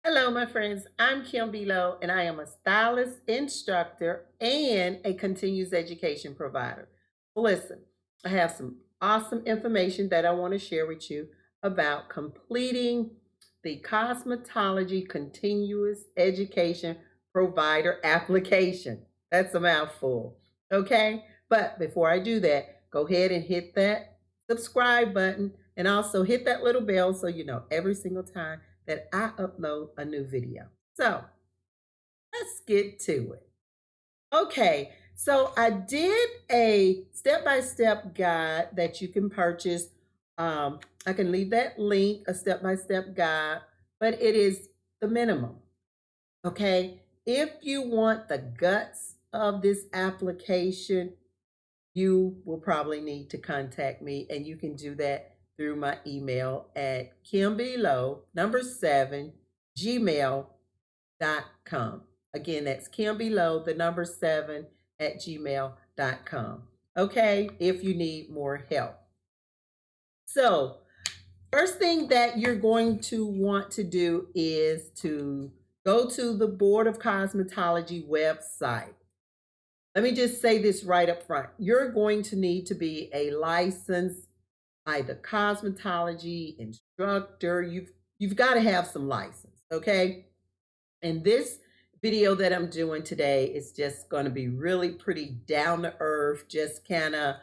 Hello, my friends. I'm Kim Below, and I am a stylist instructor and a continuous education provider. Listen, I have some awesome information that I want to share with you about completing the cosmetology continuous education provider application. That's a mouthful, okay? But before I do that, go ahead and hit that subscribe button and also hit that little bell so you know every single time that I upload a new video. So let's get to it. Okay, so I did a step-by-step guide that you can purchase. I can leave that link, a step-by-step guide, but it is the minimum. Okay, if you want the guts of this application, you will probably need to contact me, and you can do that through my email at kimbelow number 7 gmail.com. Again, that's kimbelow the number 7 at gmail.com. Okay, if you need more help. So first thing that you're going to want to do is to go to the Board of Cosmetology website. Let me just say this right up front. You're going to need to be a licensed either cosmetology instructor. You've got to have some license, okay? And this video that I'm doing today is just going to be really pretty down to earth, just kind of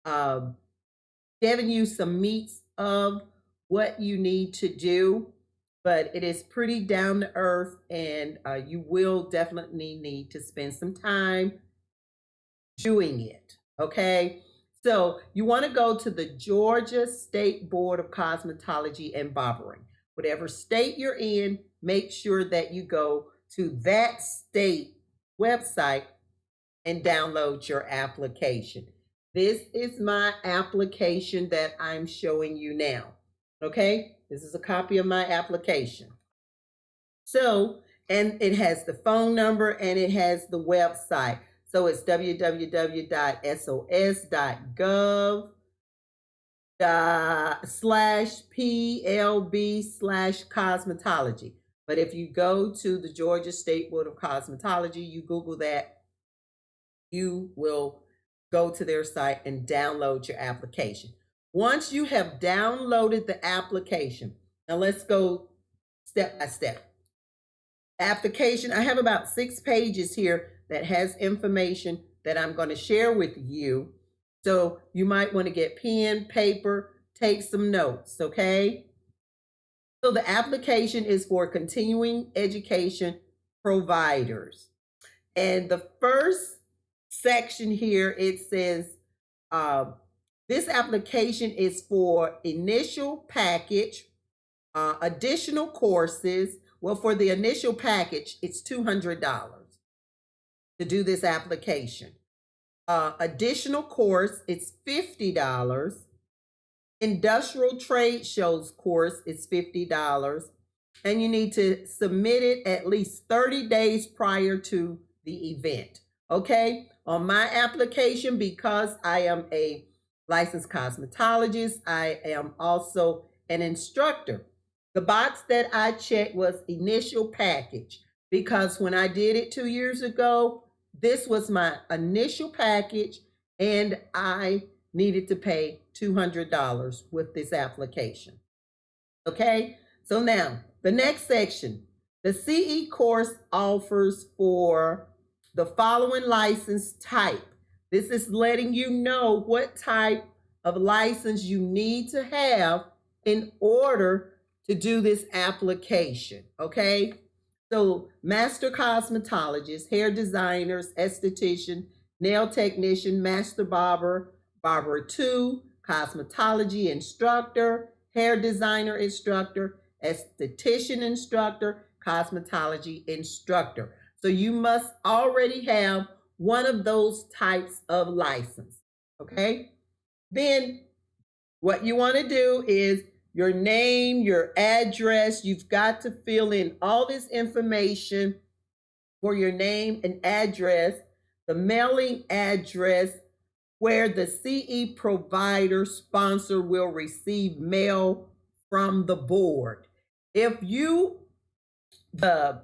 uh, giving you some meats of what you need to do. But it is pretty down to earth, and you will definitely need to spend some time doing it. Okay. So you want to go to the Georgia State Board of Cosmetology and Barbering. Whatever state you're in, make sure that you go to that state website and download your application. This is my application that I'm showing you now. Okay. This is a copy of my application. So, and it has the phone number and it has the website. So it's www.sos.gov/plb/cosmetology. But if you go to the Georgia State Board of Cosmetology, you Google that, you will go to their site and download your application. Once you have downloaded the application, now let's go step by step. Application, I have about 6 pages here that has information that I'm going to share with you. So you might want to get pen, paper, take some notes, okay? So the application is for continuing education providers. And the first section here, it says, this application is for initial package, additional courses. Well, for the initial package, it's $200 to do this application. Additional course, it's $50. Industrial trade shows course is $50. And you need to submit it at least 30 days prior to the event. Okay? On my application, because I am a licensed cosmetologist, I am also an instructor. The box that I checked was initial package because when I did it 2 years ago, this was my initial package and I needed to pay $200 with this application. Okay, so now the next section, the CE course offers for the following license type. This is letting you know what type of license you need to have in order to do this application. Okay, so master cosmetologist, hair designers, esthetician, nail technician, master barber, barber 2, cosmetology instructor, hair designer instructor, esthetician instructor, cosmetology instructor. So you must already have one of those types of license. Okay? Then what you want to do is your name, your address. You've got to fill in all this information for your name and address, the mailing address, where the CE provider sponsor will receive mail from the board. If you the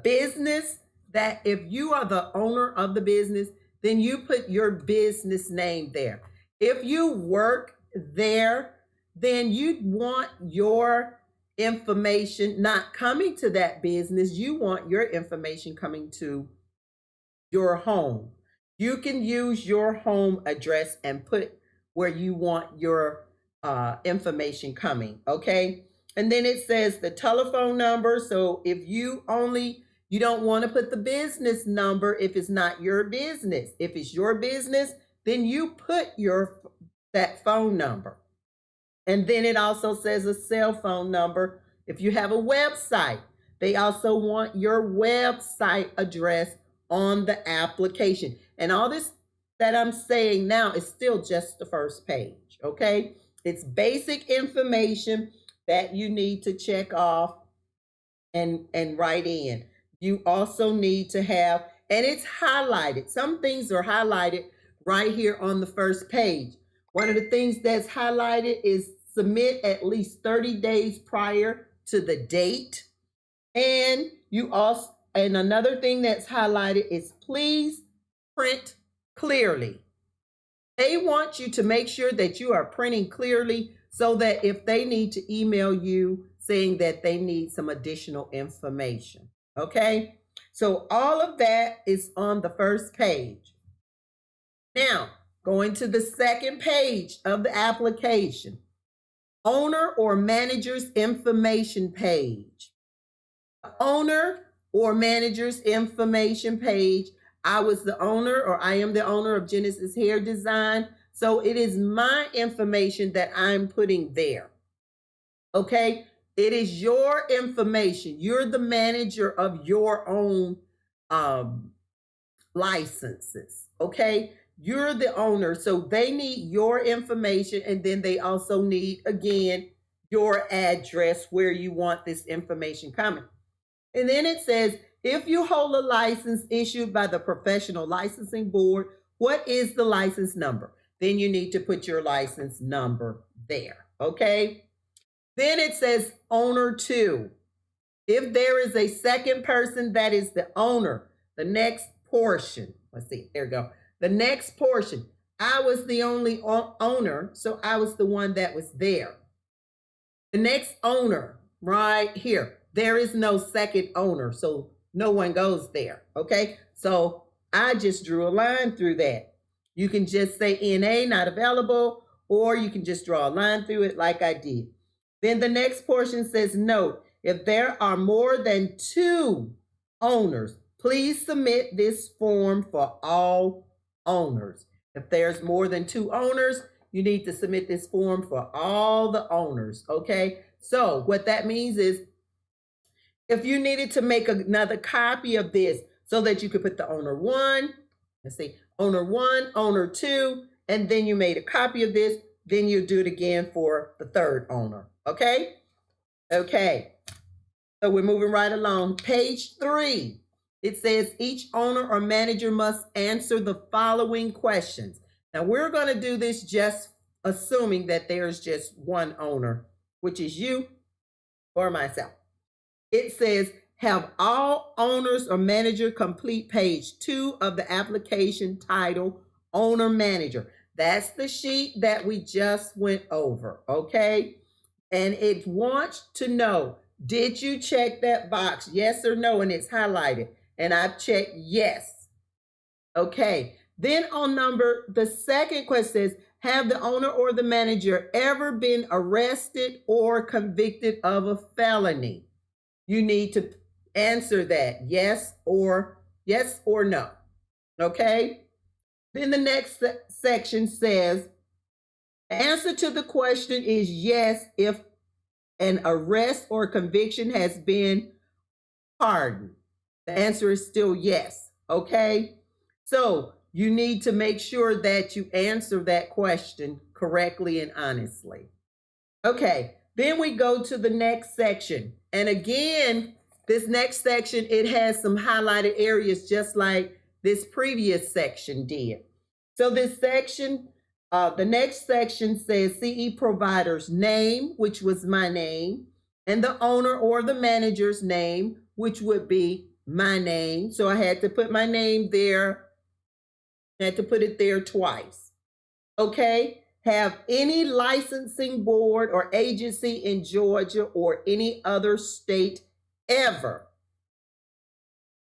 business, that if you are the owner of the business, then you put your business name there. If you work there, then you want your information not coming to that business. You want your information coming to your home. You can use your home address and put where you want your information coming, okay? And then it says the telephone number. So if you don't want to put the business number if it's not your business. If it's your business, then you put that phone number. And then it also says a cell phone number. If you have a website, they also want your website address on the application. And all this that I'm saying now is still just the first page, okay? It's basic information that you need to check off and write in. You also need to have, and it's highlighted. Some things are highlighted right here on the first page. One of the things that's highlighted is submit at least 30 days prior to the date. And another thing that's highlighted is please print clearly. They want you to make sure that you are printing clearly so that if they need to email you saying that they need some additional information, okay? So all of that is on the first page. Now, going to the second page of the application, owner or manager's information page. The owner or manager's information page. I was the owner, or I am the owner of Genesis Hair Design. So it is my information that I'm putting there. Okay? It is your information. You're the manager of your own licenses. Okay? You're the owner. So they need your information, and then they also need, again, your address where you want this information coming. And then it says, if you hold a license issued by the Professional Licensing Board, what is the license number? Then you need to put your license number there, okay? Then it says owner 2. If there is a second person that is the owner, the next portion, let's see, there we go. The next portion, I was the only owner, so I was the one that was there. The next owner, right here, there is no second owner, so no one goes there, okay? So I just drew a line through that. You can just say NA, not available, or you can just draw a line through it like I did. Then the next portion says, note, if there are more than 2 owners, please submit this form for all owners. If there's more than 2 owners, you need to submit this form for all the owners, okay? So what that means is, if you needed to make another copy of this so that you could put the owner 1, let's see, owner 1, owner 2, and then you made a copy of this, then you do it again for the third owner, okay? Okay, so we're moving right along. Page 3, it says each owner or manager must answer the following questions. Now we're going to do this just assuming that there's just one owner, which is you or myself. It says, have all owners or manager complete page 2 of the application titled Owner Manager. That's the sheet that we just went over, okay? And it wants to know, did you check that box, yes or no? And it's highlighted. And I've checked yes. Okay. Then on the second question says, have the owner or the manager ever been arrested or convicted of a felony? You need to answer that yes or no. Okay? Then the next section says, the answer to the question is yes if an arrest or conviction has been pardoned. The answer is still yes. Okay? So you need to make sure that you answer that question correctly and honestly. Okay, then we go to the next section. And again, this next section, it has some highlighted areas just like this previous section did. So this section, the next section says CE provider's name, which was my name, and the owner or the manager's name, which would be my name. So I had to put my name there. I had to put it there twice. Okay? Have any licensing board or agency in Georgia or any other state ever,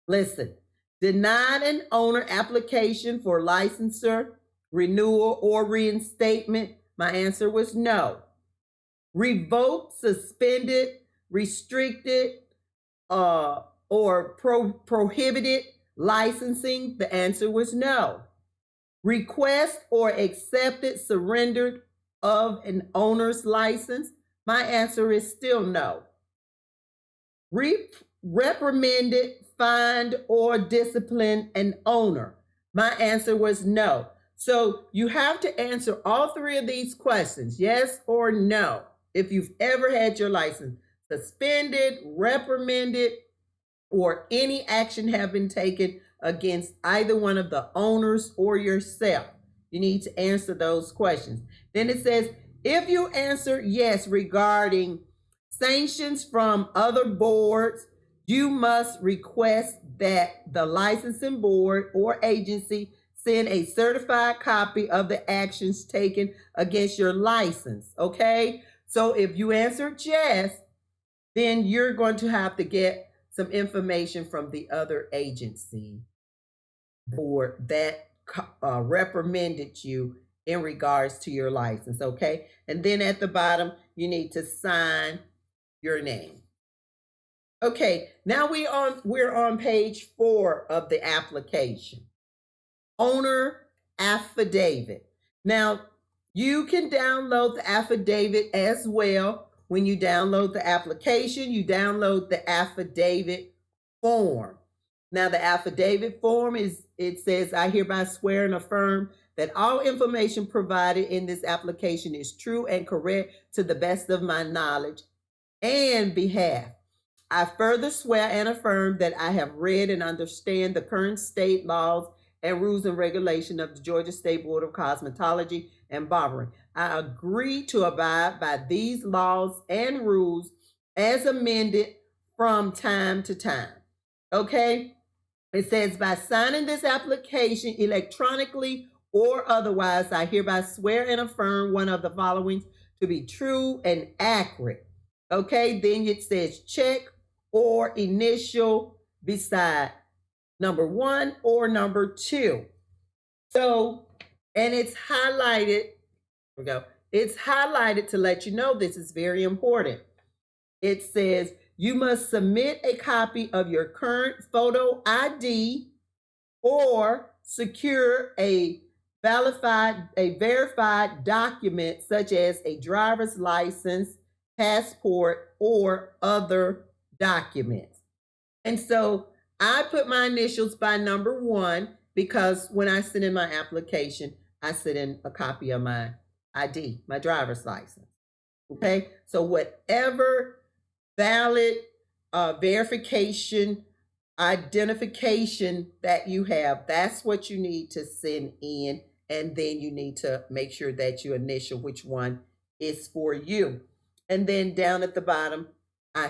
listen, denied an owner application for licensure, renewal, or reinstatement? My answer was no. Revoked, suspended, restricted, or prohibited licensing? The answer was no. Request or accepted surrendered of an owner's license? My answer is still no. Reprimanded, fined, or disciplined an owner? My answer was no. So you have to answer all three of these questions, yes or no, if you've ever had your license suspended, reprimanded, or any action have been taken against either one of the owners or yourself. You need to answer those questions. Then it says, if you answer yes regarding sanctions from other boards, you must request that the licensing board or agency send a certified copy of the actions taken against your license. Okay? So if you answered yes, then you're going to have to get some information from the other agency board that reprimanded you in regards to your license. Okay? And then at the bottom, you need to sign your name. Okay, now we're on page 4 of the application. Owner affidavit. Now, you can download the affidavit as well. When you download the application, you download the affidavit form. Now, the affidavit form it says, I hereby swear and affirm that all information provided in this application is true and correct to the best of my knowledge and behalf. I further swear and affirm that I have read and understand the current state laws and rules and regulation of the Georgia State Board of Cosmetology and Barbering. I agree to abide by these laws and rules as amended from time to time. Okay? It says, by signing this application electronically or otherwise, I hereby swear and affirm one of the following to be true and accurate. Okay? Then it says check or initial beside number 1 or number 2. So, and it's highlighted. Here we go. It's highlighted to let you know this is very important. It says you must submit a copy of your current photo ID or secure a verified document such as a driver's license, passport, or other documents. And so I put my initials by number 1 because when I send in my application, I send in a copy of my ID, my driver's license. Okay, so whatever valid verification, identification that you have, that's what you need to send in. And then you need to make sure that you initial which one is for you. And then down at the bottom, I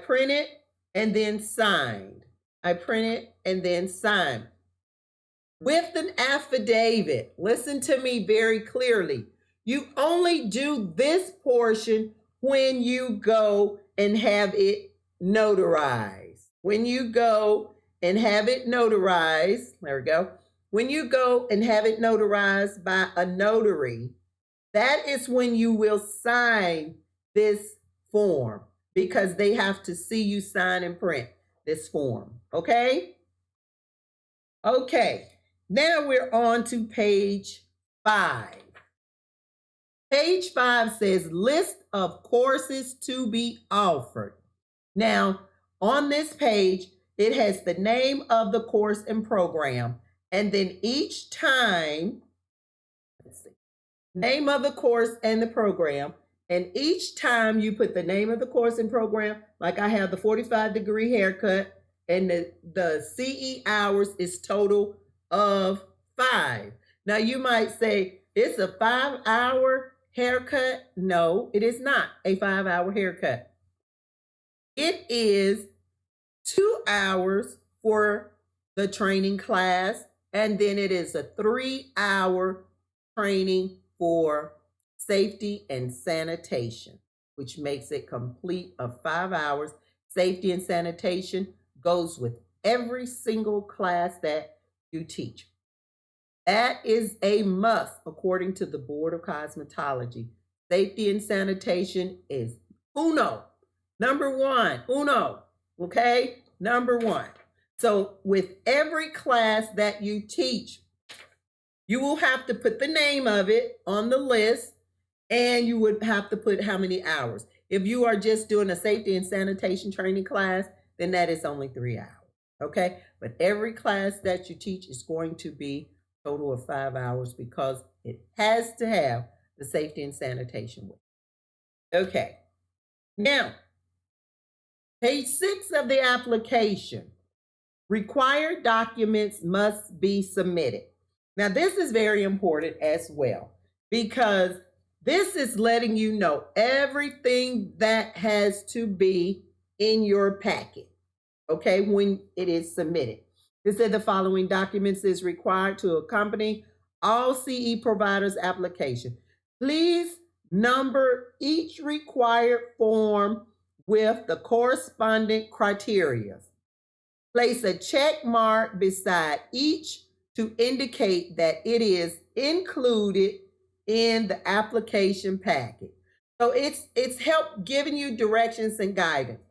print it and then signed. I print it and then signed. With an affidavit, listen to me very clearly. You only do this portion when you go and have it notarized. When you go and have it notarized, there we go. When you go and have it notarized by a notary, that is when you will sign this form because they have to see you sign and print this form. Okay? Okay. Now we're on to page 5. Page 5 says list of courses to be offered. Now, on this page, it has the name of the course and program. And then each time, let's see, name of the course and the program. And each time you put the name of the course and program, like I have the 45-degree haircut, and the CE hours is total of 5. Now you might say, it's a 5-hour haircut. No, it is not a 5-hour haircut. It is 2 hours for the training class, and then it is a 3-hour training for safety and sanitation, which makes it complete of 5 hours. Safety and sanitation goes with every single class that you teach. That is a must according to the Board of Cosmetology. Safety and sanitation is number one, okay? Number one. So with every class that you teach, you will have to put the name of it on the list, and you would have to put how many hours. If you are just doing a safety and sanitation training class, then that is only 3 hours, okay? But every class that you teach is going to be a total of 5 hours because it has to have the safety and sanitation with it. Okay, now, page 6 of the application. Required documents must be submitted. Now, this is very important as well because this is letting you know everything that has to be in your packet, okay, when it is submitted. It said the following documents is required to accompany all CE providers' application. Please number each required form with the corresponding criteria. Place a check mark beside each to indicate that it is included in the application packet. So it's help giving you directions and guidance.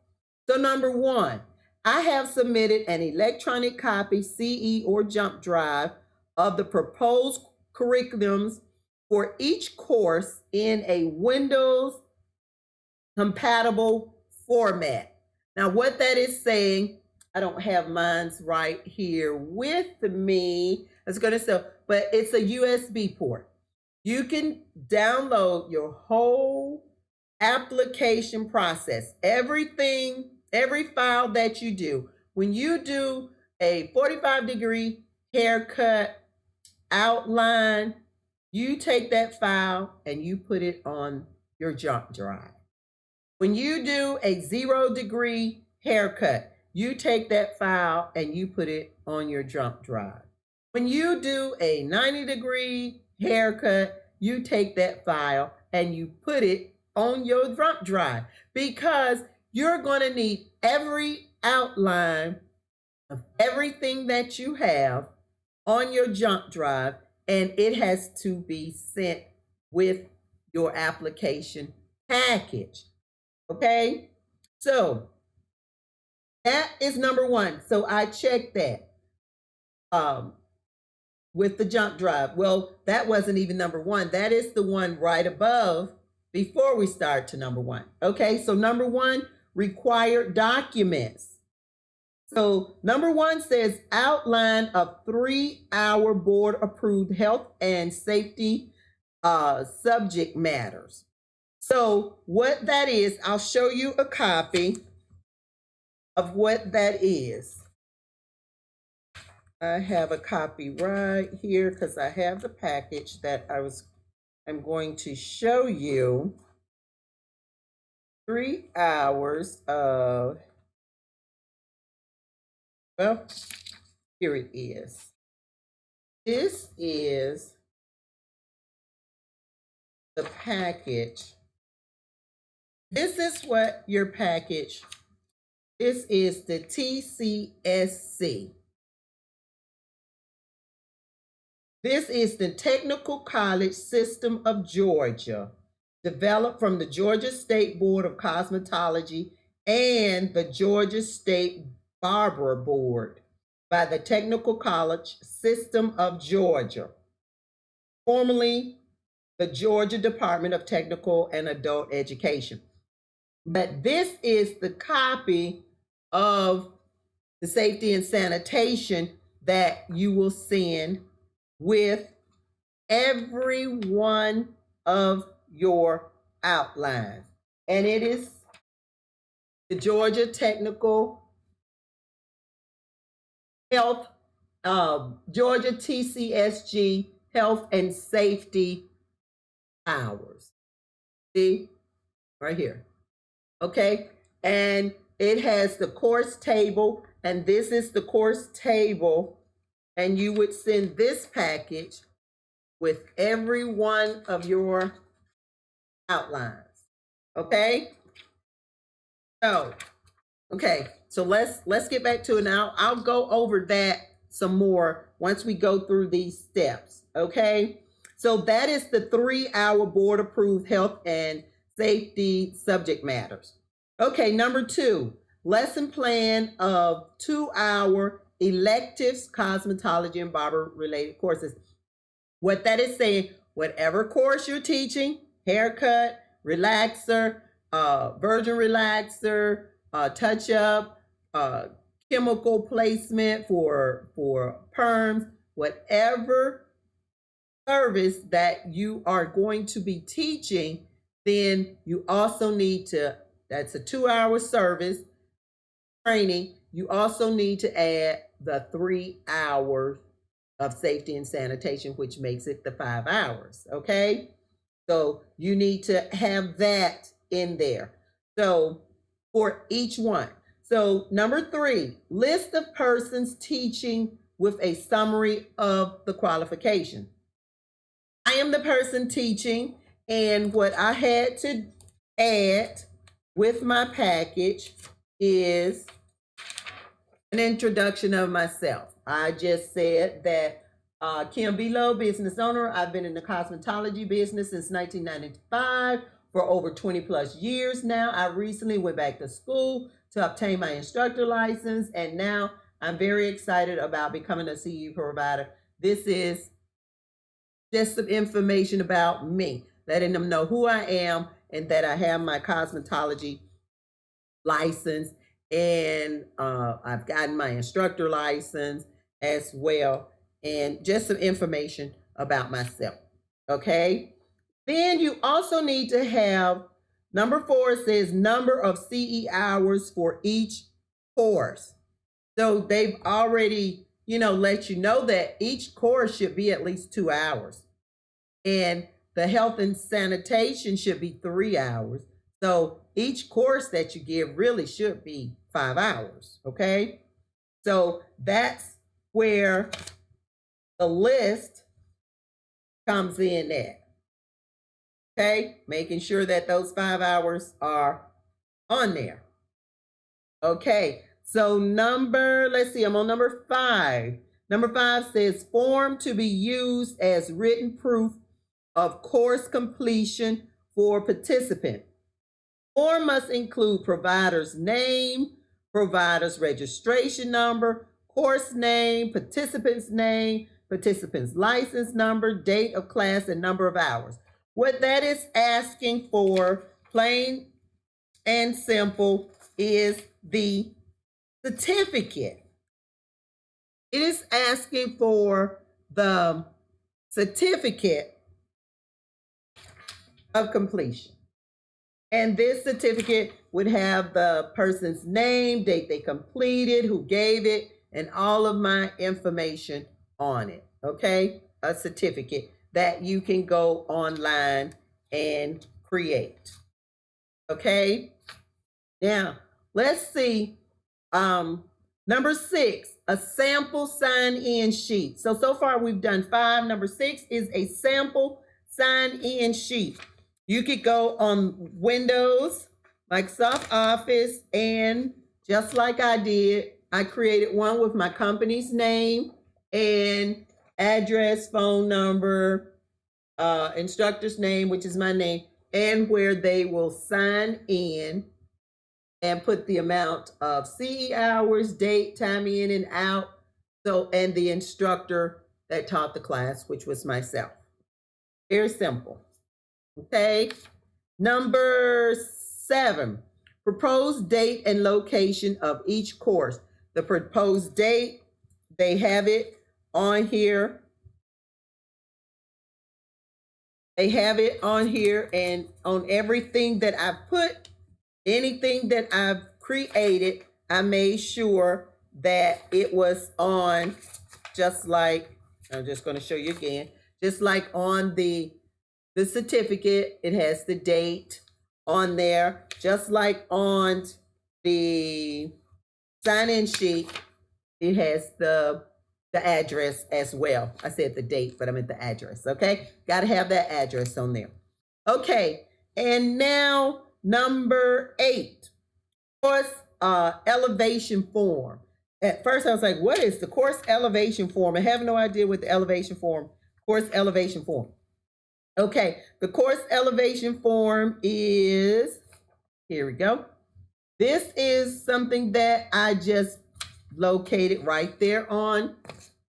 So number one, I have submitted an electronic copy, CE or jump drive, of the proposed curriculums for each course in a Windows compatible format. Now, what that is saying, I don't have mine's right here with me. I was going to say, but it's a USB port. You can download your whole application process, everything, every file that you do. When you do a 45-degree haircut outline, you take that file and you put it on your jump drive. When you do a 0-degree haircut, you take that file and you put it on your jump drive. When you do a 90-degree haircut, you take that file and you put it on your jump drive because you're going to need every outline of everything that you have on your jump drive, and it has to be sent with your application package. Okay, so that is number one. So I checked that with the jump drive. Well, that wasn't even number one. That is the one right above before we start to number one. Okay, so number one, required documents. So number one says outline of 3-hour board approved health and safety subject matters. So what that is, I'll show you a copy of what that is. I have a copy right here because I have the package that I'm going to show you. 3 hours of, well, here it is. This is the package. This is what your package, this is the TCSC. This is the Technical College System of Georgia, developed from the Georgia State Board of Cosmetology and the Georgia State Barber Board by the Technical College System of Georgia, formerly the Georgia Department of Technical and Adult Education. But this is the copy of the safety and sanitation that you will send with every one of your outlines. And it is the Georgia Technical Health, Georgia TCSG Health and Safety hours. See, right here. Okay, and it has the course table, and this is the course table, and you would send this package with every one of your outlines. Okay? So, okay, so let's get back to it now. I'll go over that some more once we go through these steps. Okay? So that is the 3-hour board approved health and safety subject matters. Okay, number 2, lesson plan of 2-hour electives, cosmetology and barber related courses. What that is saying, whatever course you're teaching, haircut, relaxer, virgin relaxer, touch up, chemical placement for perms, whatever service that you are going to be teaching, then you also need to, that's a 2-hour service training. You also need to add the 3 hours of safety and sanitation, which makes it the 5 hours. Okay. So you need to have that in there. So for each one. So number 3, list of persons teaching with a summary of the qualification. I am the person teaching, and what I had to add with my package is an introduction of myself. I just said that Kim B. Lowe, business owner. I've been in the cosmetology business since 1995 for over 20 plus years now. I recently went back to school to obtain my instructor license, and now I'm very excited about becoming a CE provider. This is just some information about me, letting them know who I am and that I have my cosmetology license, and I've gotten my instructor license as well, and just some information about myself. Okay. Then you also need to have number 4 says number of CE hours for each course. So they've already, let you know that each course should be at least 2 hours. And the health and sanitation should be 3 hours. So each course that you give really should be 5 hours. Okay. So that's where the list comes in at. Okay. Making sure that those 5 hours are on there. Okay. So let's see, I'm on number 5. Number 5 says form to be used as written proof of course completion for participant. Form must include provider's name, provider's registration number, course name, participant's license number, date of class, and number of hours. What that is asking for, plain and simple, is the certificate. It is asking for the certificate of completion. And this certificate would have the person's name, date they completed, who gave it, and all of my information on it. Okay? A certificate that you can go online and create. Okay? Now, let's see. Number 6, a sample sign-in sheet. So far we've done 5. Number 6 is a sample sign-in sheet. You could go on Windows, Microsoft Office, and just like I did, I created one with my company's name and address, phone number, instructor's name, which is my name, and where they will sign in and put the amount of CE hours, date, time in and out, and the instructor that taught the class, which was myself. Very simple. Okay. Number 7, proposed date and location of each course. The proposed date, they have it on here. They have it on here, and on everything that I've put, anything that I've created, I made sure that it was on, just like, I'm just going to show you again, just like on the certificate, it has the date on there, just like on the sign-in sheet, it has the address as well. I said the date, but I meant the address, okay? Got to have that address on there. Okay, and now number 8, course elevation form. At first I was like, what is the course elevation form? I have no idea what the elevation form, course elevation form. Okay, the course elevation form is, here we go. This is something that I just located right there on,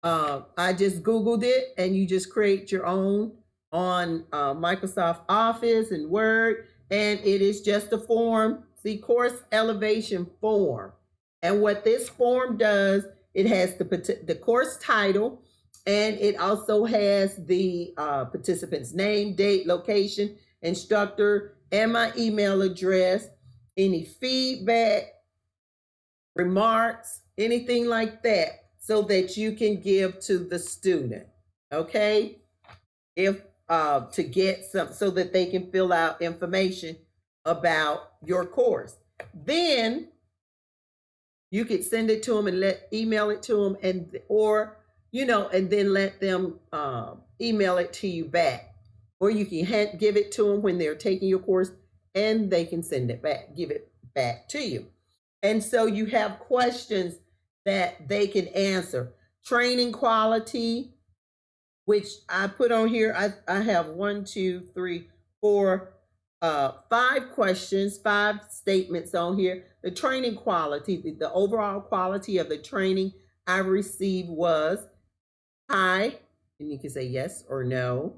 I just Googled it, and you just create your own on Microsoft Office and Word, and it is just a form, see, course elevation form. And what this form does, it has the course title, and it also has the participant's name, date, location, instructor, and my email address, any feedback, remarks, anything like that, so that you can give to the student. Okay, if to get some, so that they can fill out information about your course. Then you could send it to them and email it to them, and or and then let them email it to you back, or you can give it to them when they're taking your course, and they can send it back, give it back to you. And so you have questions that they can answer. Training quality, which I put on here. I have 1, 2, 3, 4, 5 questions, 5 statements on here. The training quality, the overall quality of the training I received was high, and you can say yes or no.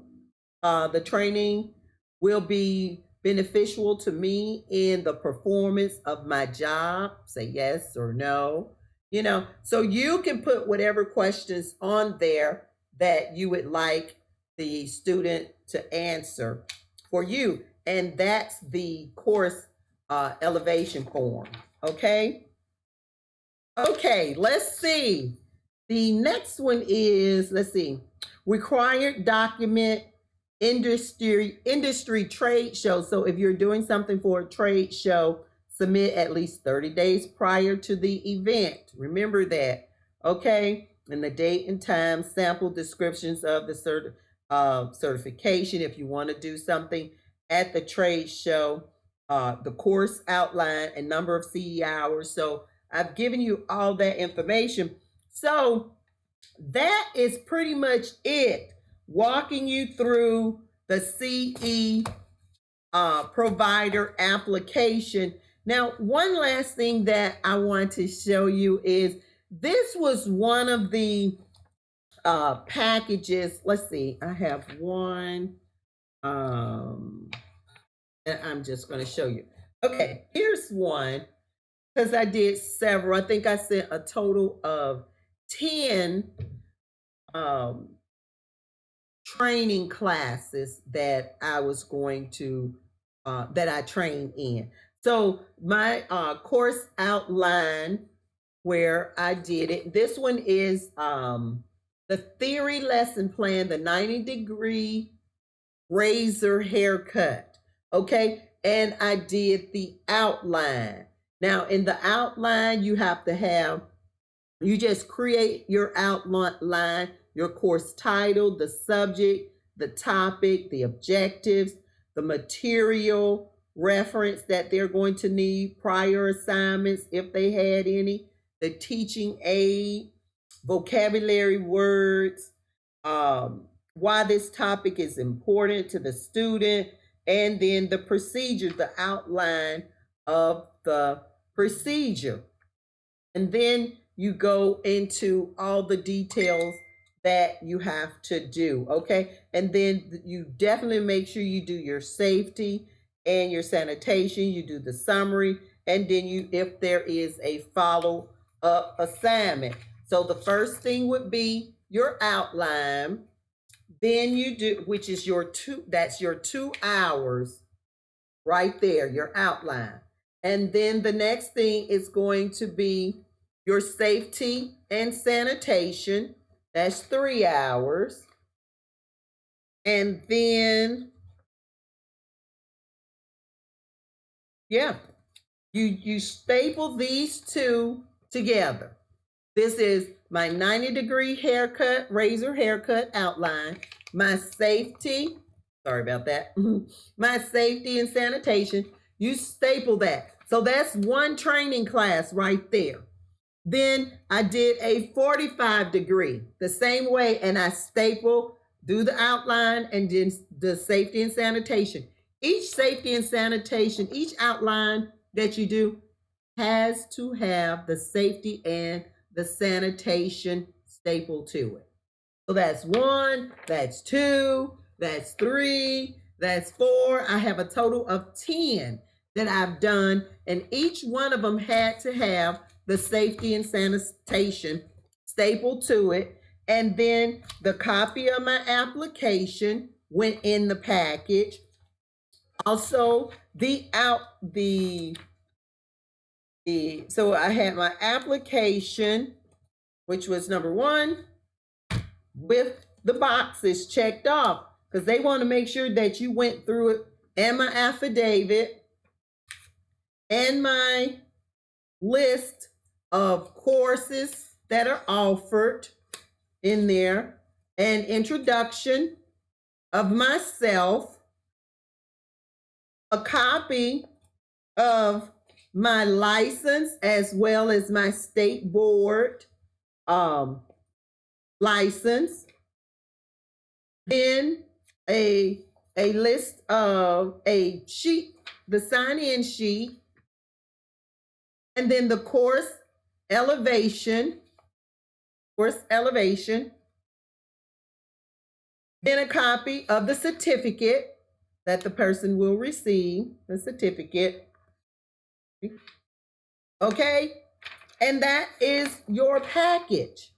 The training will be beneficial to me in the performance of my job. Say yes or no. So you can put whatever questions on there that you would like the student to answer for you. And that's the course elevation form. Okay. Okay, let's see. The next one is, let's see, required document industry trade show. So if you're doing something for a trade show, submit at least 30 days prior to the event. Remember that. Okay. And the date and time, sample descriptions of the certification. If you want to do something at the trade show, the course outline and number of CE hours. So I've given you all that information. So that is pretty much it. Walking you through the CE provider application. Now, one last thing that I want to show you is this was one of the packages. Let's see, I have one. And I'm just going to show you. Okay, here's one, because I did several. I think I sent a total of 10 training classes that I was going to, that I trained in. So my course outline where I did it, this one is the theory lesson plan, the 90-degree razor haircut. Okay, and I did the outline. Now in the outline, you have to have, you just create your outline, your course title, the subject, the topic, the objectives, the material reference that they're going to need, prior assignments if they had any, the teaching aid, vocabulary words, why this topic is important to the student, and then the procedure, the outline of the procedure. And then you go into all the details that you have to do, okay? And then you definitely make sure you do your safety and your sanitation, you do the summary, and then you, if there is a follow-up assignment. So the first thing would be your outline. Then you do, which is your that's your 2 hours right there, your outline. And then the next thing is going to be your safety and sanitation. That's 3 hours. And then, yeah, You staple these two together. This is my 90-degree haircut, razor haircut outline, my safety, sorry about that, my safety and sanitation. You staple that. So that's one training class right there. Then I did a 45-degree, the same way, and I staple, do the outline, and then the safety and sanitation. Each safety and sanitation, each outline that you do has to have the safety and the sanitation staple to it. So that's 1, that's 2, that's 3, that's 4. I have a total of 10 that I've done, and each one of them had to have the safety and sanitation stapled to it. And then the copy of my application went in the package. Also, so I had my application, which was number 1, with the boxes checked off, because they want to make sure that you went through it, and my affidavit, and my list of courses that are offered in there, an introduction of myself, a copy of my license as well as my state board license, then a list of a sheet, the sign-in sheet, and then the course elevation, then a copy of the certificate that the person will receive, the certificate. Okay, and that is your package.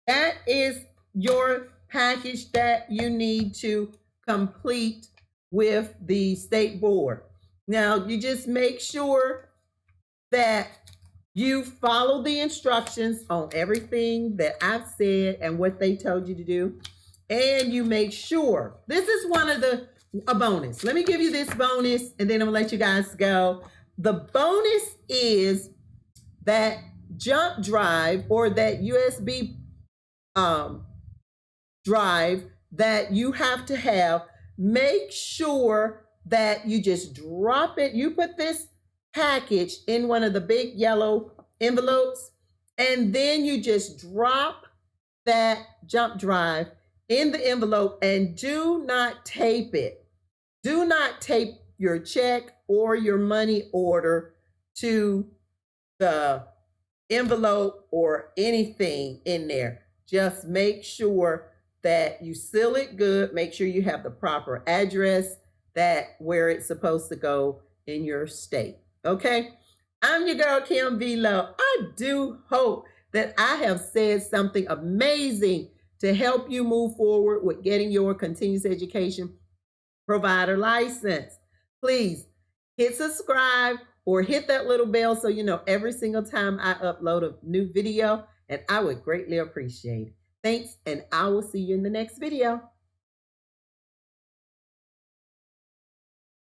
That is your package that you need to complete with the state board. Now, you just make sure that you follow the instructions on everything that I've said and what they told you to do. And you make sure, this is a bonus. Let me give you this bonus, and then I'm gonna let you guys go. The bonus is that jump drive, or that USB drive that you have to have. Make sure that you just drop it. You put this package in one of the big yellow envelopes, and then you just drop that jump drive in the envelope, and do not tape it. Do not tape your check or your money order to the envelope or anything in there. Just make sure that you seal it good. Make sure you have the proper address, that where it's supposed to go in your state. Okay, I'm your girl Kim Velo. I do hope that I have said something amazing to help you move forward with getting your continuous education provider license. Please hit subscribe or hit that little bell so you know every single time I upload a new video, and I would greatly appreciate it. Thanks, and I will see you in the next video.